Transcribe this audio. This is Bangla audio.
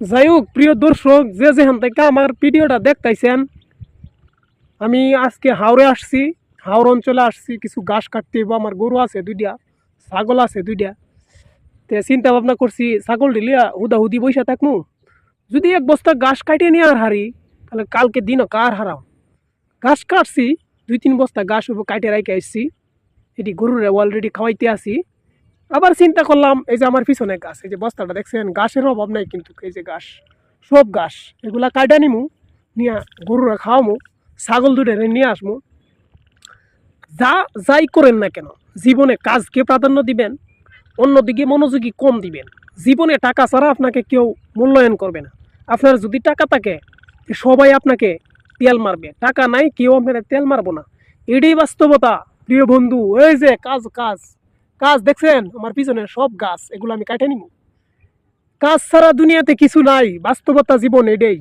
যাই হোক প্রিয় দর্শক, যে যেখান থেকে আমার ভিডিওটা দেখতেছেন, আমি আজকে হাওড়ে আসছি। হাওড় অঞ্চলে আসছি, কিছু ঘাস কাটতে হইব। আমার গরু আছে দুইটা, ছাগল আছে দুইটা। তে চিন্তা ভাবনা করছি ছাগল ঢিলিয়া হুদাহুদি বৈশা থাকমু। যদি এক বস্তা ঘাস কাটিয়ে নিয়ে আর হারি, তাহলে কালকে দিনও কার হারাম। ঘাস কাটছি, 2-3 বস্তা ঘাস হইব, কাটে রাইকে আসছি। এটি গরুরে অলরেডি খাওয়াইতে আসি। আবার চিন্তা করলাম, এই যে আমার পিছনে গাছ, এই যে বস্তাটা দেখছেন, ঘাসের অভাব নাই কিন্তু। এই যে ঘাস, সব ঘাস, এগুলা কাটা নিমু, নিয়ে গরুরা খাওয়ামু, ছাগল দুটারে নিয়ে আসমু। যাই করেন না কেন, জীবনে কাজকে প্রাধান্য দিবেন, অন্যদিকে মনোযোগী কম দিবেন। জীবনে টাকা ছাড়া আপনাকে কেউ মূল্যায়ন করবে না। আপনার যদি টাকা থাকে, সবাই আপনাকে তেল মারবে। টাকা নাই, কেউ আপনার তেল মারবো না। এটাই বাস্তবতা প্রিয় বন্ধু। এই যে কাজ কাজ কাজ দেখছেন আমার পিছনে সব গাছ, এগুলো আমি কাটে নিব। কাজ ছাড়া দুনিয়াতে কিছু নাই, বাস্তবতা জীবন এটাই।